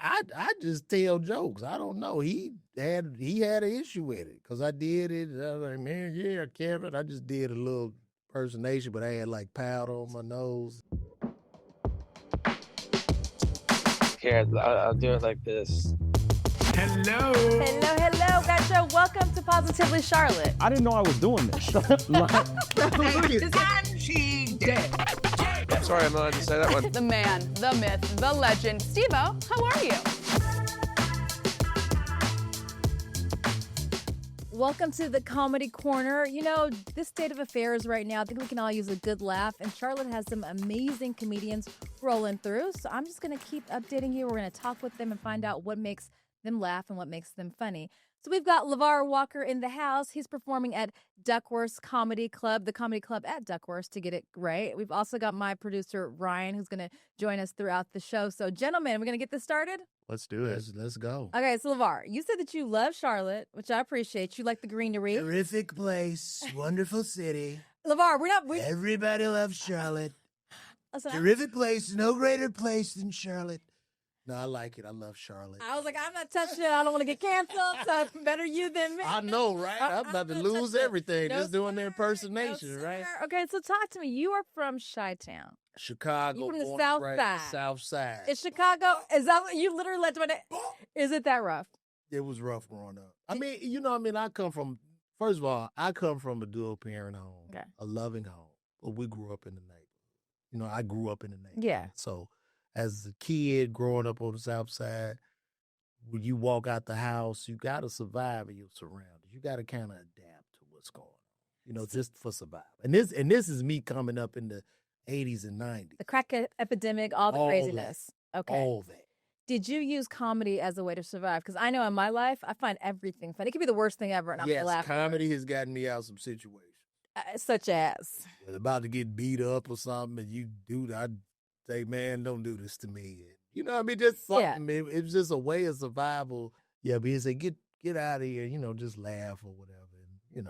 I just tell jokes. I don't know. He had an issue with it because I did it. I was like, man, yeah, Kevin. I just did a little impersonation, but I had like powder on my nose. Here, I'll do it like this. Hello. Hello, gotcha. Welcome to Positively Charlotte. I didn't know I was doing this. And she's dead. I'm sorry, I'm not allowed to say that one. The man, the myth, the legend. Steve-O, how are you? Welcome to the Comedy Corner. You know, this state of affairs right now, I think we can all use a good laugh, and Charlotte has some amazing comedians rolling through, so I'm just going to keep updating you. We're going to talk with them and find out what makes them laugh and what makes them funny. So we've got LaVar Walker in the house. He's performing at Duckworth's Comedy Club, the comedy club at Duckworth's, to get it right. We've also got my producer, Ryan, who's going to join us throughout the show. So, gentlemen, we're going to get this started? Let's do it. Let's go. Okay, so LaVar, you said that you love Charlotte, which I appreciate. You like the greenery. Terrific place, wonderful city. LaVar, Everybody loves Charlotte. Listen, Terrific place, no greater place than Charlotte. No, I like it. I love Charlotte. I was like, I'm not touching it. I don't want to get canceled, so better you than me. I know, right? I'm about to lose everything just doing the impersonation, right? Okay, so talk to me. You are from Chi-Town. Chicago. You're from the born South right, Side. South Side. Is Chicago, is that what you literally let my name? Is it that rough? It was rough growing up. I mean, I come from a dual parent home, Okay. a loving home. But we grew up in the neighborhood. I grew up in the neighborhood. Yeah. So as a kid growing up on the South Side, when you walk out the house, you got to survive in your surroundings. You got to kind of adapt to what's going on, just for survival. And this is me coming up in the 80s and 90s. The crack epidemic, all the craziness. Okay. All that. Did you use comedy as a way to survive? Because I know in my life, I find everything funny. It could be the worst thing ever, and I'm laughing. Comedy has gotten me out of some situations. Such as? About to get beat up or something, and I'd say, man, don't do this to me. Just something. Yeah. It was just a way of survival. Yeah, but he said, get out of here, just laugh or whatever. And,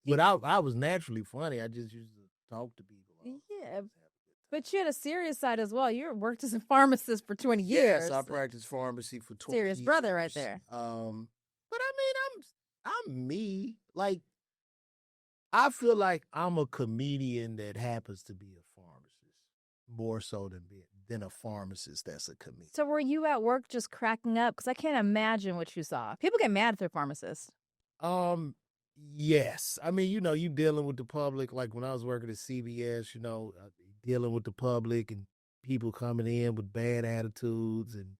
but I was naturally funny. I just used to talk to people. Yeah. But you had a serious side as well. You worked as a pharmacist for 20 years. Yes, I practiced pharmacy for 20 serious years. Brother right there. But I mean, I'm me. Like, I feel like I'm a comedian that happens to be a pharmacist more so than a pharmacist that's a comedian. So were you at work just cracking up? Because I can't imagine what you saw. People get mad if they're pharmacists. Yes. I mean, you dealing with the public. Like when I was working at CBS, dealing with the public and people coming in with bad attitudes and,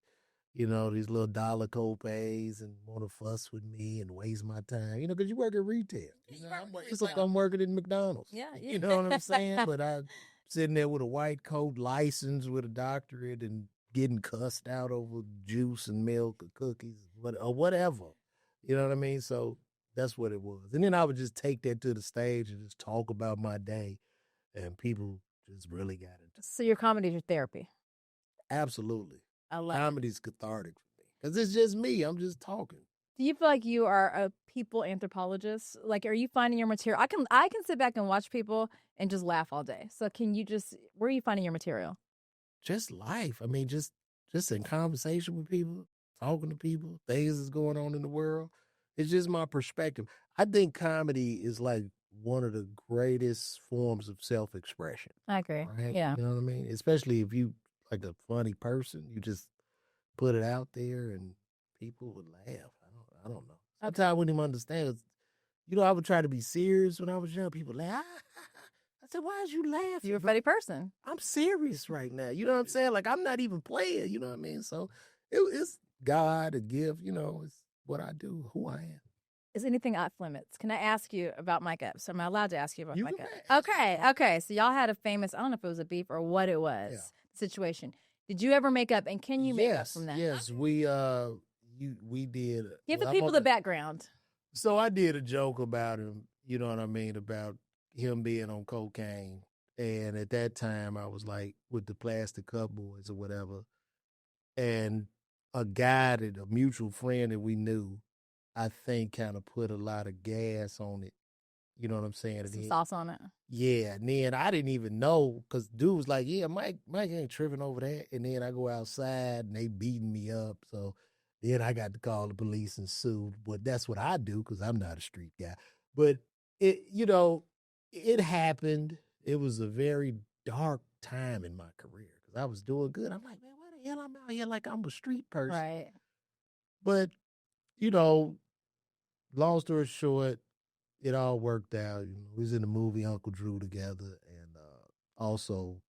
these little dollar copays and want to fuss with me and waste my time, because you work at retail. It's like I'm working at McDonald's. Yeah. You know what I'm saying? But I'm sitting there with a white coat, license with a doctorate and getting cussed out over juice and milk or cookies or whatever. You know what I mean? So that's what it was. And then I would just take that to the stage and just talk about my day, and people just really got it. So your comedy is your therapy? Absolutely. I love Comedy's cathartic for me because it's just me. I'm just talking. Do you feel like you are a people anthropologist? Like, are you finding your material? I can sit back and watch people and just laugh all day. So where are you finding your material? Just life. I mean, just in conversation with people, talking to people, things that's going on in the world. It's just my perspective. I think comedy is like one of the greatest forms of self-expression. I agree. Right? Yeah. You know what I mean? Especially if you like a funny person, you just put it out there and people would laugh. I don't know. Sometimes I wouldn't even understand. I would try to be serious when I was young. People laugh. I said, why is you laughing? You're a funny person. I'm serious right now. You know what I'm saying? Like, I'm not even playing. You know what I mean? So it's God, a gift. It's what I do, who I am. Is anything off limits? Can I ask you about Mike Epps? Am I allowed to ask you about Mike Epps? Okay. So y'all had a famous, I don't know if it was a beef or what it was, situation. Did you ever make up, and can you make up from that? Yes, we did. Give the people the background. So I did a joke about him, you know what I mean, about him being on cocaine. And at that time, I was like with the Plastic Cup Boys or whatever. And a mutual friend that we knew, I think kind of put a lot of gas on it, You know what I'm saying? And Some then, sauce on it. yeah, and then I didn't even know because dude was like, "Yeah, Mike ain't tripping over that." And then I go outside and they beating me up. So then I got to call the police and sue. But that's what I do because I'm not a street guy. But it, it happened. It was a very dark time in my career because I was doing good. I'm like, man, why the hell I'm out here like I'm a street person? Right. But long story short, it all worked out. We was in the movie Uncle Drew together, and also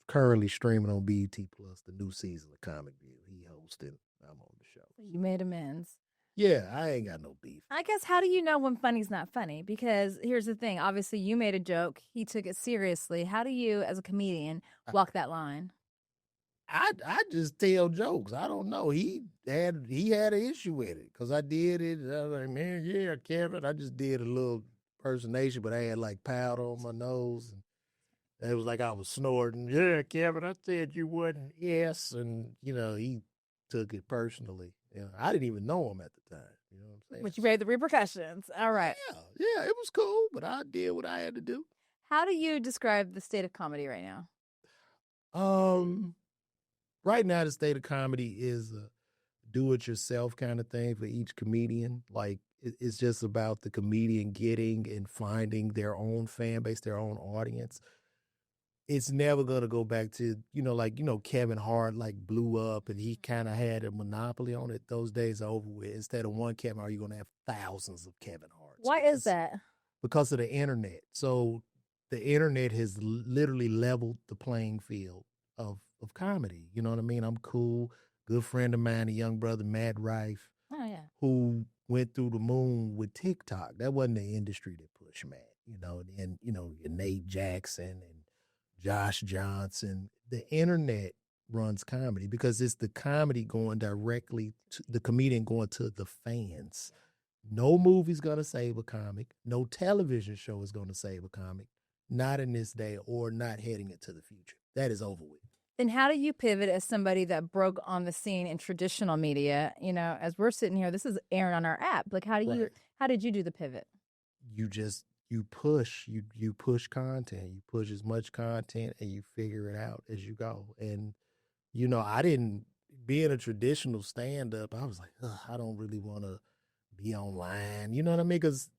currently streaming on BET Plus the new season of Comic View. He hosted. I'm on the show. You made amends. Yeah, I ain't got no beef. I guess, how do you know when funny's not funny? Because here's the thing. Obviously, you made a joke. He took it seriously. How do you, as a comedian, walk that line? I just tell jokes. I don't know. He had an issue with it because I did it. I was like, man, yeah, Kevin. I just did a little impersonation, but I had like powder on my nose, and it was like I was snorting. Yeah, Kevin, I said you wouldn't. Yes, and he took it personally. I didn't even know him at the time. You know what I'm saying? But you made the repercussions. All right. Yeah, it was cool, but I did what I had to do. How do you describe the state of comedy right now? Right now, the state of comedy is a do-it-yourself kind of thing for each comedian. Like, it's just about the comedian getting and finding their own fan base, their own audience. It's never going to go back to, Kevin Hart, like, blew up and he kind of had a monopoly on it. Those days are over with. Instead of one Kevin Hart, you're going to have thousands of Kevin Harts. Why is that? Because of the internet. So the internet has literally leveled the playing field of comedy. You know what I mean? I'm cool. Good friend of mine, a young brother, Matt Rife, who went through the moon with TikTok. That wasn't the industry that pushed Matt, and Nate Jackson and Josh Johnson. The internet runs comedy because it's the comedy going directly to the comedian going to the fans. No movie's going to save a comic. No television show is going to save a comic. Not in this day or not heading into the future. That is over with. Then how do you pivot as somebody that broke on the scene in traditional media? As we're sitting here, this is airing on our app. Like, how did you do the pivot? You push content. You push as much content and you figure it out as you go. And, I didn't, being a traditional stand-up, I was like, I don't really want to be online. You know what I mean? Because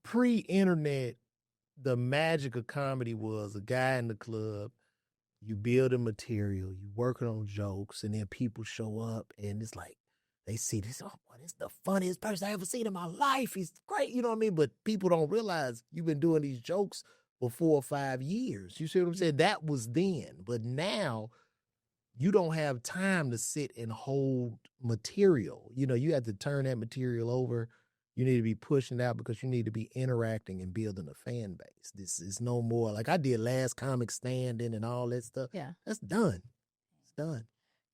pre-internet, the magic of comedy was a guy in the club, you building material, you working on jokes, and then people show up, and it's like, they see this, oh, boy, this is the funniest person I ever seen in my life. He's great, you know what I mean? But people don't realize you've been doing these jokes for 4 or 5 years. You see what I'm saying? That was then. But now, you don't have time to sit and hold material. You have to turn that material over. You need to be pushing out because you need to be interacting and building a fan base. This is no more like I did Last Comic Standing and all that stuff. Yeah. That's done. It's done.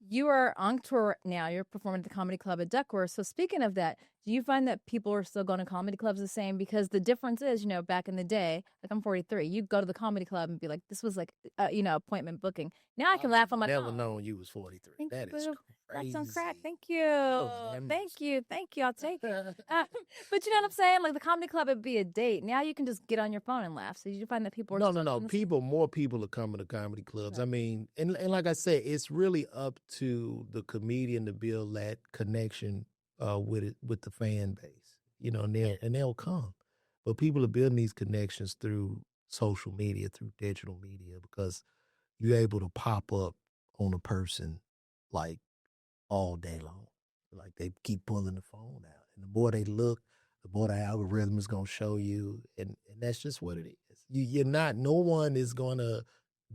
You are on tour now. You're performing at the Comedy Club at Duckworth. So speaking of that, do you find that people are still going to comedy clubs the same? Because the difference is, back in the day, like I'm 43, you go to the comedy club and be like, this was like, appointment booking. Now I can laugh on my never known you was 43. Thank That you, is boo. crazy. That's on crack. Thank you. Thank you. I'll take it. But you know what I'm saying? Like the comedy club would be a date. Now you can just get on your phone and laugh. So you find that people are No. More people are coming to comedy clubs. Right. I mean, and like I said, it's really up to the comedian to build that connection with the fan base. And they'll come. But people are building these connections through social media, through digital media, because you're able to pop up on a person like all day long. Like they keep pulling the phone out. And the more they look, the more the algorithm is going to show you. And that's just what it is. No one is going to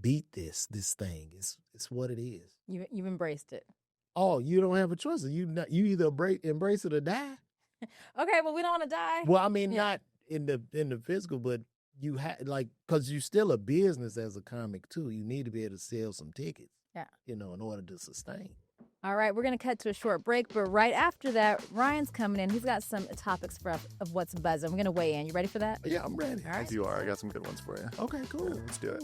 beat this thing. It's what it is. You've embraced it. Oh, you don't have a choice. You either embrace it or die. Okay, well, we don't want to die. Well, I mean, not in the physical, but you have because you're still a business as a comic too. You need to be able to sell some tickets. Yeah. In order to sustain. All right, we're going to cut to a short break, but right after that, Ryan's coming in. He's got some topics for us of what's buzzing. We're going to weigh in. You ready for that? Yeah, I'm ready. All right. As you are. I got some good ones for you. Okay, cool. Yeah, let's do it.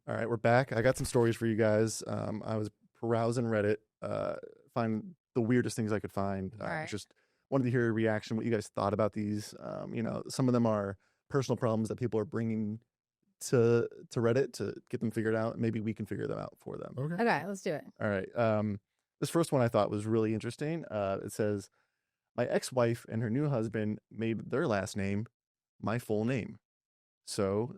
All right, we're back. I got some stories for you guys. I was perusing Reddit, find the weirdest things I could find. All right. Just wanted to hear your reaction, what you guys thought about these. Some of them are personal problems that people are bringing to Reddit to get them figured out. Maybe we can figure them out for them. Okay, let's do it. All right. This first one I thought was really interesting. It says, my ex-wife and her new husband made their last name my full name. So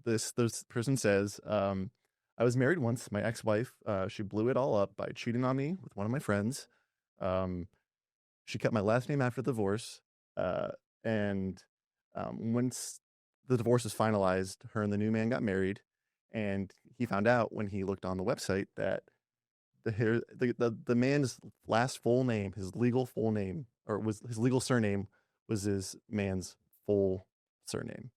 this person says, I was married once. My ex-wife, she blew it all up by cheating on me with one of my friends. She kept my last name after the divorce. And once the divorce was finalized, her and the new man got married. And he found out when he looked on the website that the man's last full name, his legal full name, or was his legal surname, was his man's full surname.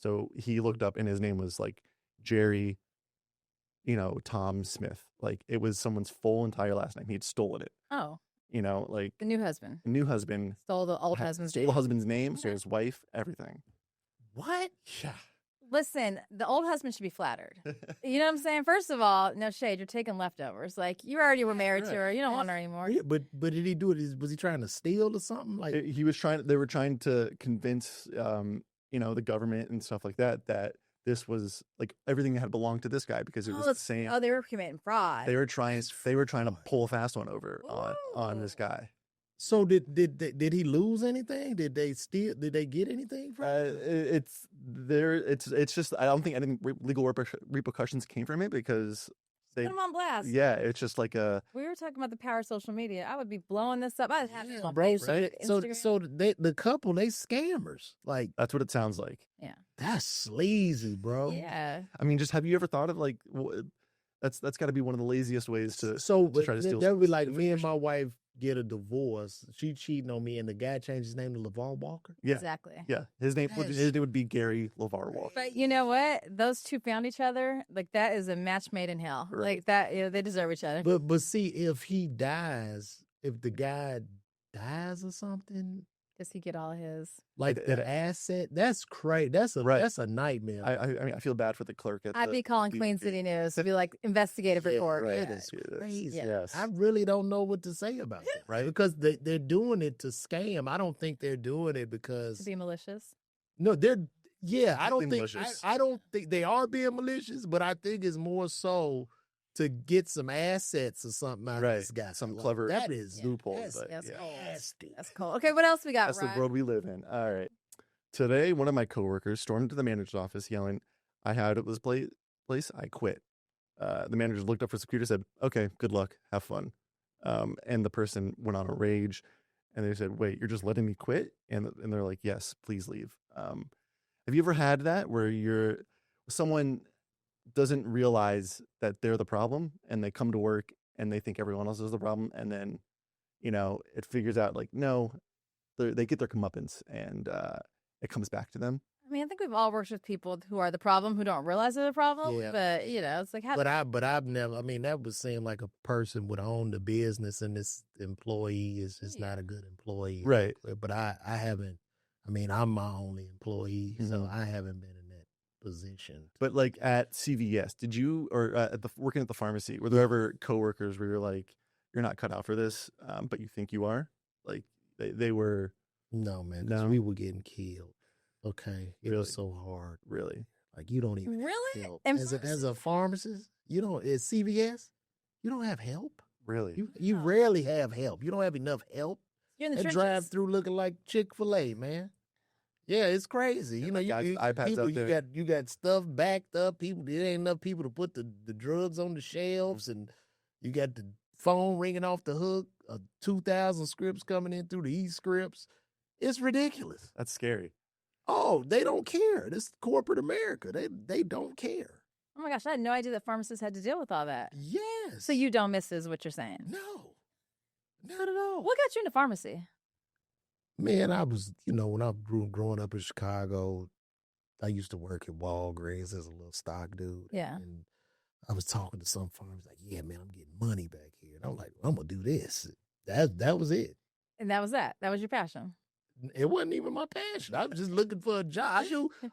So he looked up and his name was like Jerry, Tom Smith. Like it was someone's full entire last name. He'd stolen it. Oh. Like the new husband. The new husband stole the old husband's stole name. the husband's name, so his wife, everything. What? Yeah. Listen, the old husband should be flattered. You know what I'm saying? First of all, no shade, you're taking leftovers. Like you already were married to her. You don't want her anymore. Yeah, but did he do it? Was he trying to steal or something? Like he was trying. They were trying to convince, the government and stuff like that this was like everything had belonged to this guy because it was the same. Oh, they were committing fraud. They were trying to pull a fast one over on this guy. So did he lose anything? Did they get anything from it? It's just I don't think any legal repercussions came from it because they put him on blast. Yeah, it's just like a. We were talking about the power of social media. I would be blowing this up. I'd have it on bro. Facebook, Instagram. So the couple, they scammers. Like that's what it sounds like. Yeah, that's sleazy, bro. Yeah. I mean, just have you ever thought of like that's got to be one of the laziest ways to try to steal. That would be like me and my wife get a divorce. She cheating on me, and the guy changed his name to LaVar Walker. Yeah, exactly. Yeah, his name would be Gary LaVar Walker. But you know what? Those two found each other. Like that is a match made in hell. Right. Like that, they deserve each other. But see, if the guy dies or something, does he get all his like that asset? That's crazy. That's a nightmare. I mean, I feel bad for the clerk at. I'd be calling Queen City News to be like investigative report. Right. That is crazy. Yes. I really don't know what to say about that. Right. Because they're doing it to scam. I don't think they're doing it because to be malicious. No, they're I don't think malicious. I don't think they are being malicious, but I think it's more so to get some assets or something out of this guy. Some clever that is loophole. That's yeah. nasty. That's cool. Okay, what else we got? That's Ryan? the world we live in. All right. Today, one of my coworkers stormed into the manager's office yelling, "I had at this place. I quit." The manager looked up for his computer, said, "Okay, good luck. Have fun." And the person went on a rage, and they said, "Wait, you're just letting me quit?" And they're like, "Yes, please leave." Have you ever had that where someone doesn't realize that they're the problem and they come to work and they think everyone else is the problem, and then it figures out like no, they get their comeuppance and it comes back to them. I mean, I think we've all worked with people who are the problem who don't realize they're the problem. Yeah. But it's like But I've never. I mean, that would seem like a person would own the business and this employee is just not a good employee, Right. But I haven't. I mean, I'm my only employee, so I haven't been in that position. But like at CVS, did you or working at the pharmacy, were there ever coworkers where you're like, you're not cut out for this, but you think you are? Like they were. No, man. 'Cause we were getting killed. Okay, it was so hard. Really? Like you don't even really have help. And As a pharmacist, you don't at CVS, you don't have help. Really? You rarely have help. You don't have enough help. you're in the They trenches. drive through looking like Chick-fil-A, man. Yeah, it's crazy. Yeah, You know, like iPads people, out there. you got stuff backed up. People, there ain't enough people to put the drugs on the shelves, and you got the phone ringing off the hook. 2,000 scripts coming in through the e-scripts. It's ridiculous. That's scary. Oh, they don't care. This is corporate America. They don't care. Oh my gosh, I had no idea that pharmacists had to deal with all that. Yes. So you don't miss is what you're saying. No, not at all. What got you into pharmacy? Man, I was, when I growing up in Chicago, I used to work at Walgreens as a little stock dude. Yeah. And I was talking to some farmers like, yeah, man, I'm getting money back here. And I'm like, I'm going to do this. That was it. And that was that. That was your passion. It wasn't even my passion. I was just looking for a job.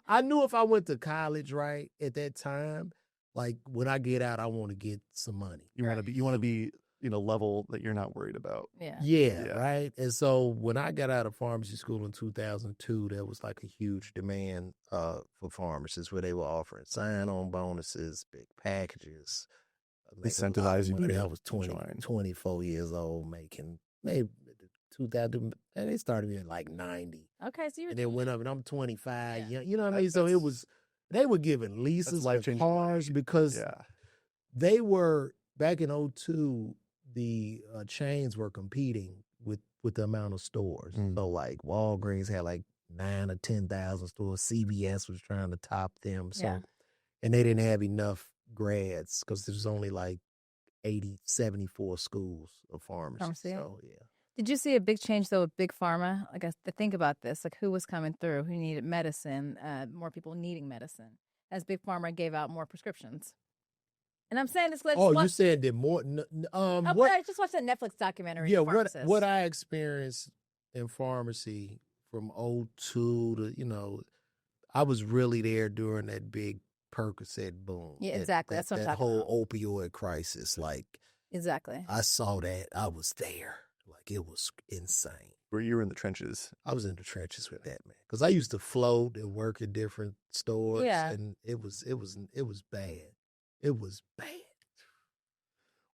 I knew if I went to college, right, at that time, like when I get out, I want to get some money. You want to be level that you're not worried about. Yeah. Yeah, Yeah. right. And so when I got out of pharmacy school in 2002, there was like a huge demand for pharmacists where they were offering sign-on bonuses, big packages. Incentivize you when to I was 20, join. 24 years old, making maybe 2000, and they started me at like 90. Okay, so you're And then went up, and I'm 25. Yeah. You know what I mean? So it was, they were giving leases for life-changing cars because Yeah. they were, back in 02, the chains were competing with the amount of stores. So like Walgreens had like 9 or 10,000 stores. CVS was trying to top them. So, Yeah. and they didn't have enough grads because there's only like 74 schools of pharmacy. Pharmacy. So yeah. Did you see a big change though with big pharma? Like, to think about this, like who was coming through, who needed medicine, more people needing medicine, as big pharma gave out more prescriptions. And I'm saying this. You said that more. What? I just watched that Netflix documentary. Yeah, Pharmacist. what I experienced in pharmacy from 02 to, I was really there during that big Percocet boom. Yeah, exactly. That's what I'm that talking whole opioid crisis. Like, Exactly. I saw that. I was there. Like, it was insane. Where you were in the trenches. I was in the trenches with that, man. Because I used to float and work at different stores. Yeah. And it was bad. It was bad.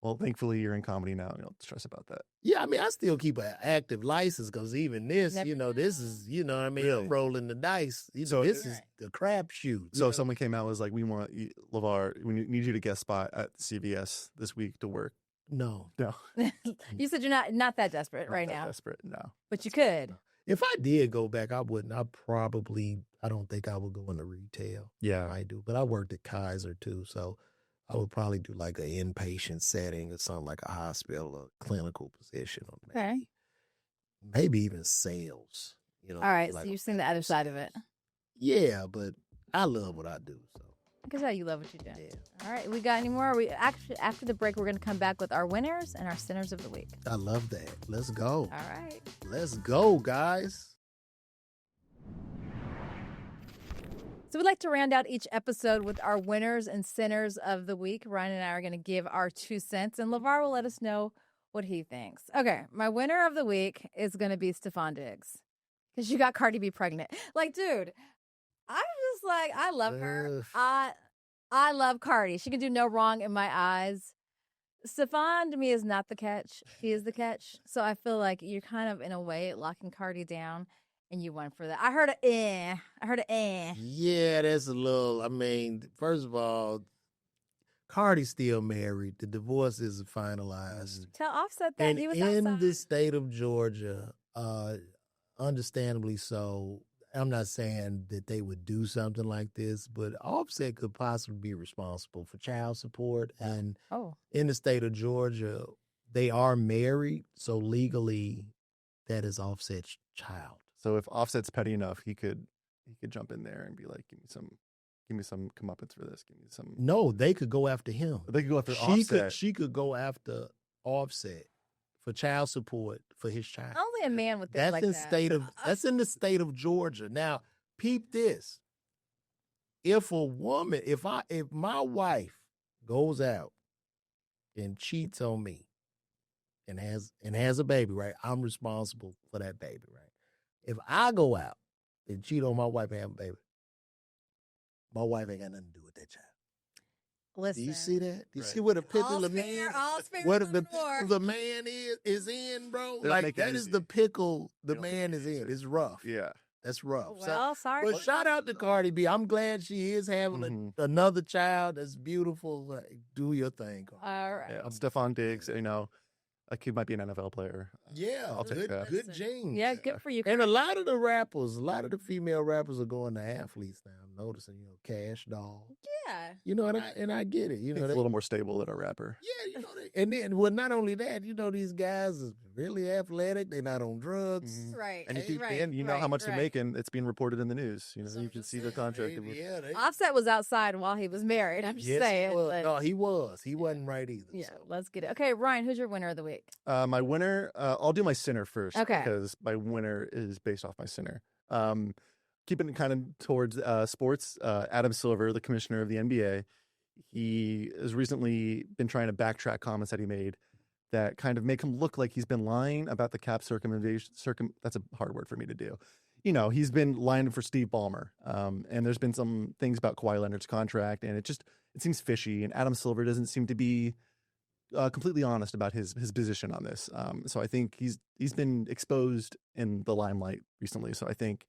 Well, thankfully you're in comedy now. You don't stress about that. Yeah, I mean, I still keep an active license because even this, this is, what I mean, Really? I'm rolling the dice. So this is the crapshoot. So if someone came out and was like, we want LaVar, we need you to guest spot at CVS this week to work. No. No. You said you're not that desperate Not right that now, Desperate, no. but you could. If I did go back, I wouldn't. I don't think I would go into retail. Yeah. I do. But I worked at Kaiser too, so I would probably do like an inpatient setting or something like a hospital or clinical position. Or maybe even sales. All right, like so you've seen the other side of it. Yeah, but I love what I do. So I can tell you love what you do. yeah. All right, we got any more? We actually, after the break, we're going to come back with our winners and our sinners of the week. I love that. Let's go. All right. Let's go, guys. So we'd like to round out each episode with our winners and sinners of the week. Ryan and I are going to give our 2 cents, and LaVar will let us know what he thinks. Okay, my winner of the week is going to be Stephon Diggs, because you got Cardi B pregnant. Like, dude, I'm just like, I love her. I love Cardi. She can do no wrong in my eyes. Stephon, to me, is not the catch. He is the catch. So I feel like you're kind of, in a way, locking Cardi down. And you went for that. I heard a Yeah, that's a little. I mean, first of all, Cardi's still married. The divorce isn't finalized. Tell Offset that And he was in outside. the state of Georgia, understandably so, I'm not saying that they would do something like this, but Offset could possibly be responsible for child support. And in the state of Georgia, they are married, so legally, that is Offset's child. So if Offset's petty enough, he could jump in there and be like, give me some comeuppance for this. Give me some. No, they could go after him. They could go after Offset. She could go after Offset for child support for his child. Only a man would think That's in the state of Georgia. Now, peep this. If my wife goes out and cheats on me and has a baby, right? I'm responsible for that baby, right? If I go out and cheat on my wife and have a baby, my wife ain't got nothing to do with that child. Listen. Do you see that? Do you Right. see what a pickle the man? What the pickle the man is in, bro? They're Like making that it is easy. the pickle the They don't man make is it in. easy. It's rough. Yeah. That's rough. Well, sorry. But shout out to Cardi B. I'm glad she is having another child. That's beautiful. Like, do your thing, Cardi. All right. Yeah. Stephon Diggs, a kid might be an NFL player. Yeah, I'll take that. Good genes. Yeah, good for you. And a lot of the female rappers are going to athletes now. I'm noticing, Cash Doll. Yeah. And I get it. It's a little more stable than a rapper. Yeah, and then, well, not only that, these guys are really athletic. They're not on drugs. Right. And you know right, how much right. they're making. It's being reported in the news. You can see the contract. Offset was outside while he was married. I'm just saying. But No, he was. He wasn't right either. yeah, So. let's get it. Okay, Ryan, who's your winner of the week? My winner, I'll do my sinner first. Okay. Because my winner is based off my sinner. Keeping it kind of towards sports, Adam Silver, the commissioner of the NBA, he has recently been trying to backtrack comments that he made that kind of make him look like he's been lying about the cap circumvention. That's a hard word for me to do. You know, he's been lying for Steve Ballmer. And there's been some things about Kawhi Leonard's contract, and it seems fishy. And Adam Silver doesn't seem to be completely honest about his position on this. So I think he's been exposed in the limelight recently. So I think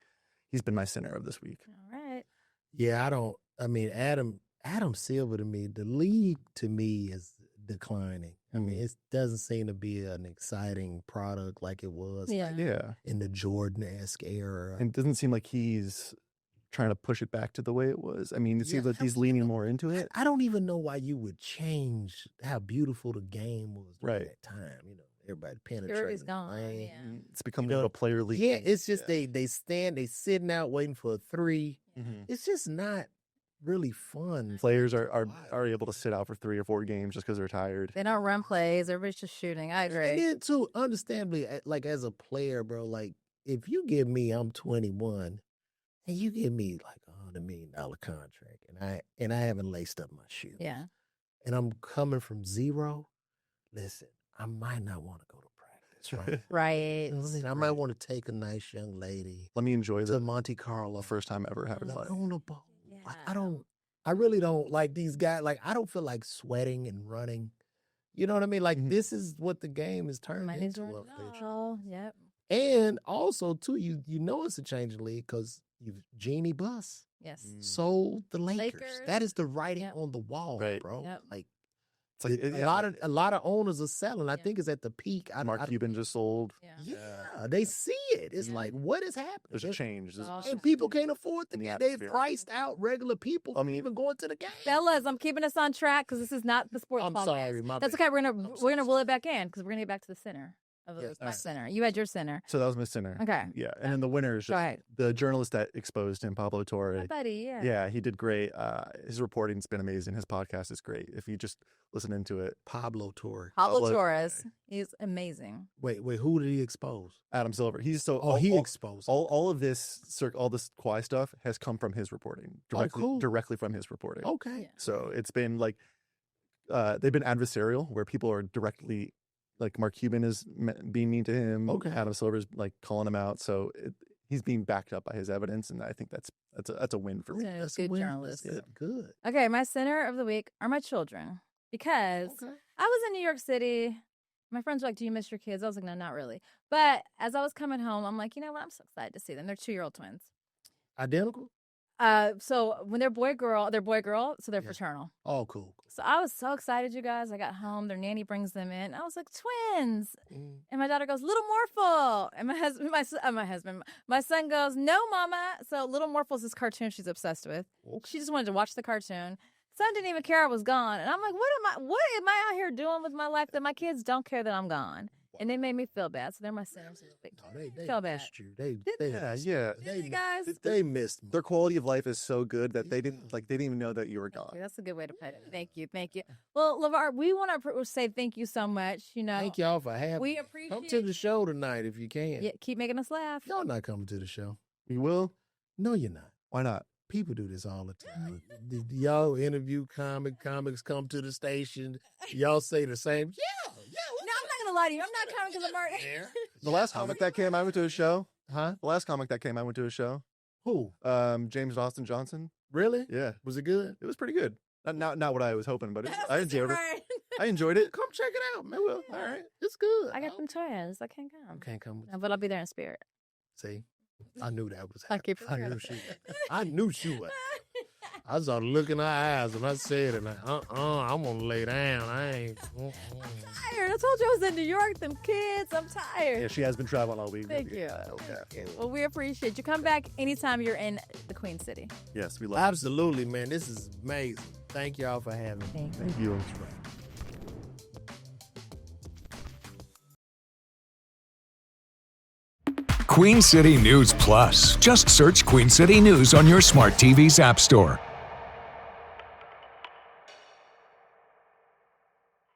he's been my center of this week. All right. Yeah, Adam Silver to me, the league to me is declining. I mean, it doesn't seem to be an exciting product like it was in the Jordan-esque era. And it doesn't seem like he's trying to push it back to the way it was. I mean, it seems like he's leaning more into it. I don't even know why you would change how beautiful the game was at that time. You know, everybody penetrating. Is gone. Yeah. It's become a player league. Yeah, it's just they sitting out waiting for a three. Mm-hmm. It's just not really fun. Players are able to sit out for 3 or 4 games just because they're tired. They don't run plays. Everybody's just shooting. I agree. And then too, understandably, like as a player, bro, like if you give me, I'm 21, and you give me like $100 million contract, and I haven't laced up my shoes, and I'm coming from zero. Listen, I might not want to go to practice, right? Right. I might want to take a nice young lady. Let me enjoy to Monte Carlo. First time ever having fun. On the ball. Like, I really don't like these guys. Like, I don't feel like sweating and running. You know what I mean? Like, this is what the game is turned into. Yep. And also, too, you know it's a changing league because Jeannie Buss sold the Lakers. That is the writing on the wall, bro. Yep. Like, it's like a lot of owners are selling. I think it's at the peak. Mark Cuban just sold. Yeah, they see it. It's like, what is happening? There's a change. And people can't afford to get. They've priced out regular people. I mean, even going to the game. Fellas, I'm keeping us on track because this is not the sports. I'm sorry, my That's bad. okay. We're gonna will it back in because we're gonna get back to the center of my center. You had your center. So that was my center. Okay. Yeah, and then the winner is just the journalist that exposed him, Pablo Torre. My buddy, Yeah, he did great. His reporting's been amazing. His podcast is great. If you just listen into it. Pablo Torre. Pablo Torres. He's amazing. Wait, who did he expose? Adam Silver. He's so he exposed all of this Kawhi stuff has come from his reporting directly from his reporting. Okay. Yeah. So it's been like they've been adversarial where people are directly like Mark Cuban is being mean to him. Okay. Adam Silver's like calling him out. So he's being backed up by his evidence, and I think that's a win for me. That's a good journalist. Good. Okay, my center of the week are my children because I was in New York City. My friends were like, "Do you miss your kids?" I was like, "No, not really." But as I was coming home, I'm like, you know what? I'm so excited to see them. They're 2-year-old twins. Identical? So when they're boy girl, so they're fraternal. Oh, cool. So I was so excited, you guys. I got home, their nanny brings them in. I was like, twins. And my daughter goes, Little Morphle. And my son goes, no, mama. So Little Morphle's this cartoon she's obsessed with. Okay. She just wanted to watch the cartoon. Son didn't even care I was gone. And I'm like, what am I out here doing with my life that my kids don't care that I'm gone? And they made me feel bad. So they're my sinners. They feel bad. missed you. They They missed me. Their quality of life is so good that they didn't even know that you were gone. That's a good way to put it. Thank you. Well, LaVar, we want to say thank you so much. You know, thank y'all for having. We appreciate. Come to the show tonight if you can. Yeah, keep making us laugh. Y'all not coming to the show. You will? No, you're not. Why not? People do this all the time. Y'all interview comics come to the station. Y'all say the same. Yeah. No, I'm not gonna lie to you. I'm not coming because I'm already. The last comic that came, I went to a show. Huh? The last comic that came, I went to a show. Who? James Austin Johnson. Really? Yeah. Was it good? It was pretty good. Not what I was hoping, but I enjoyed it. I enjoyed it. Come check it out, man. Well, all right. It's good. I got them twins. I can't come. You can't come. No, but I'll be there in spirit. See? I knew that was happening. I knew she was. I saw the look in her eyes and I said, I'm going to lay down. I ain't. I'm tired. I told you I was in New York, them kids. I'm tired. Yeah, she has been traveling all week. Thank you. Okay. Well, we appreciate you. Come back anytime you're in the Queen City. Yes, we love Absolutely, man. This is amazing. Thank y'all for having me. Thank you. Queen City News Plus. Just search Queen City News on your smart TV's app store.